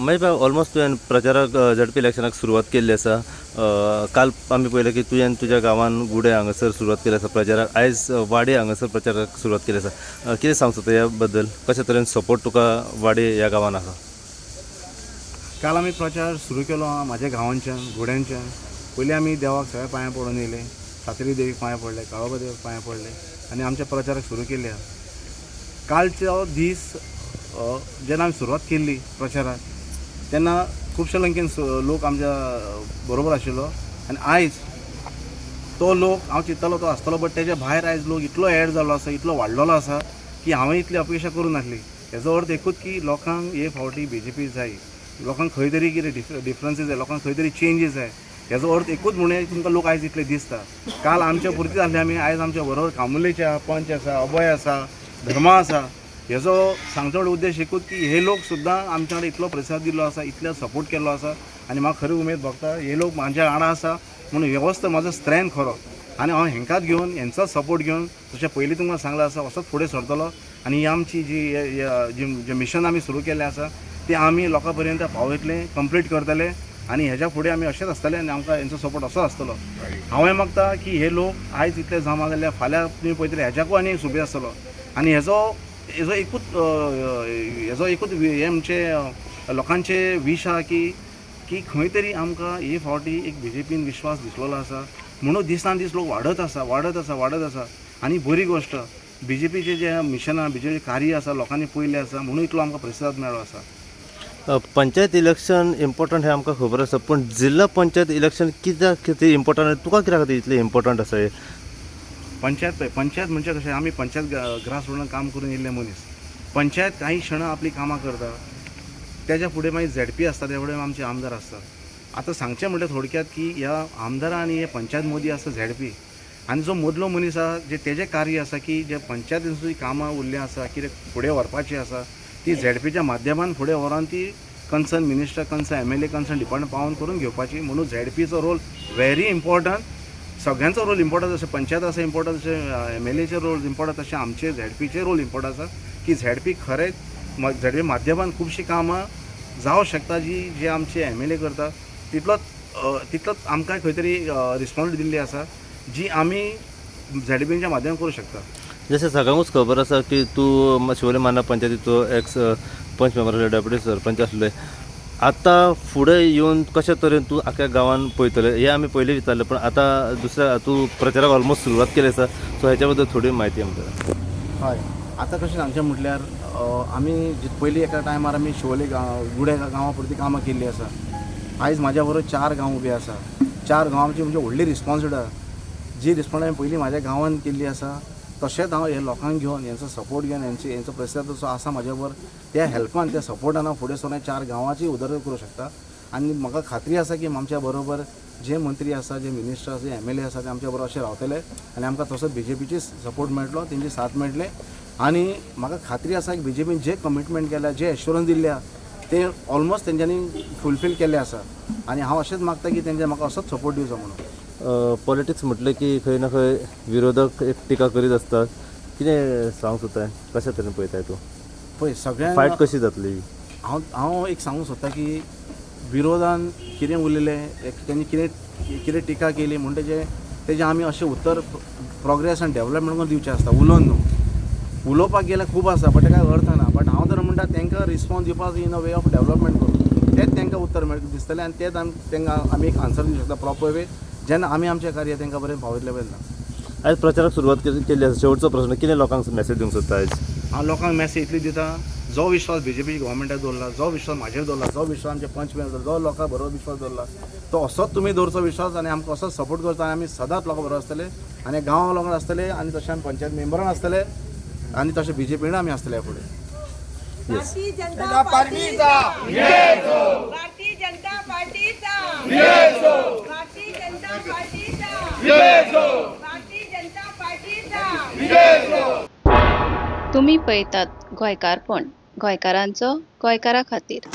म्हणजे ऑलमोस्ट तुवें प्रचाराक झडपी इलेक्शनाक सुरवात केल्ली आसा. काल आमी पळयलें की तुवें तुज्या गांवान गुडे हांगासर सुरवात केली आसा प्रचाराक. आयज वाडे हांगासर प्रचाराक सुरवात केली आसा. कितें सांग सोदता ह्या बद्दल? कशा तरेन सपोर्ट तुका वाडे ह्या गांवान आसा? काल आमी प्रचार सुरू केलो म्हाज्या गांवांच्यान गुड्यांच्यान. पयलीं आमी देवाक सगळ्या पांयां पडून येयले, सातेरी देवीक पांयां पडले, काळोबा देवाक पांयां पडले आनी आमच्या प्रचाराक सुरू केली आहा. कालचो दीस जेन्ना आमी सुरवात केल्ली प्रचाराक तेन्ना खुबशे लंकेन लोक आमच्या बरोबर आशिल्लो आनी आयज तो लोक हांव चिंत्तालो तो आसतलो, बट तेज्या भायर आयज लोक इतलो एड जाल्लो आसा, इतलो वाडलेलो आसा की हांवें इतली अपेक्षा करूं नासली. हेजो अर्थ एकूच की लोकांक हे फावटी BJP जाय, लोकांक खंय तरी कितें डिफरन्सीस जाय, लोकांक खंय तरी चेंजीस जाय. हेजो अर्थ एकूच म्हणून तुमकां लोक आयज इतले दिसता. काल आमच्या पुरती जाल्ले आमी, आयज आमच्या बरोबर कामुलेचे आहा, पंच आसा, अभय आसा, धर्मा आसा. हेजो सांगचो उद्देश एकूच की हे लोक सुद्दां आमच्या कडेन इतलो प्रतिसाद दिल्लो आसा, इतलो सपोर्ट केल्लो आसा आनी म्हाका खरी उमेद भोगता हे लोक म्हाज्या वांगडा आसा म्हणून वेवस्था म्हजो स्ट्रेंथ खरो. आनी हांव हेंकाच घेवन हेंचो सपोर्ट घेवन जशें पयलीं तुमकां सांगलां आसा असोच फुडें सरतलो आनी ही आमची जी मिशन आमी सुरू केल्लें आसा तें आमी लोकां पर्यंत पावयतले, कंप्लीट करतले आनी हेज्या फुडें आमी अशेंच आसतले आनी आमकां हेंचो सपोर्ट असो आसतलो. हांवें मागता की हे लोक आयज इतले जमा जाल्ले, फाल्यां तुमी पळयतले हेज्याकूय आनी एक सुबेज आसतलो आनी हेजो एकूच हे आमचे लोकांचे वीश आहा की खंय तरी आमकां हे फावटी एक BJPन विश्वास दिसलेलो आसा म्हणून दिसान दीस लोक वाडत आसा आनी बरी गोश्ट BJPचे जे मिशन आहा, BJPचे कार्य आसा लोकांनी पयलें आसा म्हणून इतलो आमकां प्रतिसाद मेळ्ळो आसा. पंचायत इलेक्शन इम्पॉर्टंट हे आमकां खबर आसा, पण जिल्हा पंचायत इलेक्शन कित्याक कितें इम्पॉर्टंट, तुका कित्याक खातीर इतलें इम्पॉर्टंट आसा हे? पंचायत म्हणजे कशें, आमी पंचायत ग्रास रुटान काम करून येयल्ले मनीस. पंचायत काही क्षणां आपली कामां करता, तेज्या फुडें मागीर ZP आसता, त्या फुडें आमचे आमदार आसतात. आतां सांगचें म्हणल्यार थोडक्यात की ह्या आमदारां आनी हे पंचायत मोदी आसा ZP आनी जो मदलो मनीस आसा जे तेजें कार्य आसा की जे पंचायतीन कामां उरलीं आसा, कितें फुडें व्हरपाचीं आसा ती ZPच्या माध्यमान फुडें व्हरोन ती concern minister, concern MLA, concern department पावोवन करून घेवपाची. म्हणून ZPचो रोल व्हेरी इम्पॉर्टंट. सगळ्यांचो रोल इम्पॉर्टंट, जशें पंचायत आसा इम्पॉर्टंट, जशें MLAचे रोल इम्पॉर्टंट, तशें आमचे ZPचे रोल इम्पॉर्टंट आसा की ZP खरेंच ZP माध्यमान खुबशीं कामां जावं शकता जे आमचे MLA करता तितलोच आमकां खंय तरी रिस्पॉन्सिबिलिटी दिल्ली आसा जी आमी ZPच्या माध्यमान करूं शकता. जशें सगळ्यांकूच खबर आसा की तूं शिवोले मांडा पंचायतीचो एक्स पंच मेंबर, डेप्युटी सरपंच आसले. आतां फुडें येवन कशा तरेन तूं आख्या गांवान पळयतले हे आमी पयलीं विचारलें, पण आतां दुसऱ्या तूं प्रचाराक ऑलमोस्ट सुरवात केली आसा, सो हेच्या बद्दल थोडी म्हायती आमकां. हय, आतां कशें सांगचें म्हटल्यार आमी पयलीं एका टायमार आमी शिवोले गुडे गांवा पुरती कामां केल्लीं आसा. आयज म्हाज्या बरोबर 4 गांव उबे आसा. 4 गांवांची म्हणजे व्हडली रिस्पॉन्सिबिलिटी आहा. जी रिस्पॉन्सिबिलिटी हांवें पयलीं म्हाज्या गांवान केल्ली आसा तशेंच हांव हे लोकांक घेवन हेंचो सपोर्ट घेवन हेंचो प्रतिसाद जो आसा म्हाज्या बरोबर त्या हेल्पान त्या सपोर्टान हांव फुडें सरून 4 गांवांची उदरगत करूं शकता. आनी म्हाका खात्री आसा की आमच्या बरोबर जे मंत्री आसा, जे मिनिस्टर आसा, जे MLA आसा ते आमच्या बरोबर अशें रावतले आनी आमकां तसोच BJPची सपोर्ट मेळटलो, तेंची साथ मेळटले. आनी म्हाका खात्री आसा की BJPन जे कमिटमेंट केल्या, जे एश्युरन्स दिल्ल्या ते ऑलमोस्ट तेंच्यांनी फुलफील केल्ले आसा आनी हांव अशेंच मागता की तेंचे म्हाका असोच सपोर्ट दिवचो म्हणून. पॉलिटिक्स म्हटलें की खंय ना खंय विरोधक एक टिका करीत आसतात. कितें सांग सोदताय, कशा तरेन पळयताय तूं? पळय सगळ्यांक फायट कशी जातली? हांव एक सांगूंक सोदता की विरोधान कितें उलयलें, तेंणी कितें टिका केली म्हणटा तेजें आमी अशें उत्तर प्रोग्रेस आनी डेव्हलपमेंट करून दिवचें आसता, उलोवन न्हू. उलोवपाक गेल्यार खूब आसा बट काय अर्थ ना. बट हांव तर म्हणटा तांकां रिस्पॉन्स दिवपाक in a way of development करून तेंच तांकां उत्तर दिसतलें आनी तेंच तांकां आमी एक आन्सर दिवंक शकता प्रॉपर वे जेन्ना आमी आमचें कार्य तांकां पर्यंत पावयतले तेन्ना. आयज प्रचाराक सुरवात केल्ली आसा. शेवटचो प्रश्न, कितें लोकांक मॅसेज दिवंक सोदता आयज? हांव लोकांक मॅसेज इतली दिता, जो विश्वास BJP गव्हर्मेंटार दवरला, जो विश्वास म्हाजेर दवरला, जो विश्वास आमचे पंच मेंबर, जो लोकां बरोबर विश्वास दवरला तो असोच तुमी दवरचो विश्वास आनी आमकां असोच सपोर्ट करता आनी आमी सदांच लोकां बरोबर आसतले आनी गांवा लोकां आसतले आनी तशें आमी पंचायत मेंबरान आसतले आनी तशें BJPन आमी आसतले ह्या फुडें. भारतीय जनता पार्टीचा भारतीय जनता पार्टीचा भारतीय जनता पार्टीचा भारतीय जनता पार्टीचा. तुम्ही पळयतात गोंयकारपण, गोंयकारांचो गोंयकारा खातीर.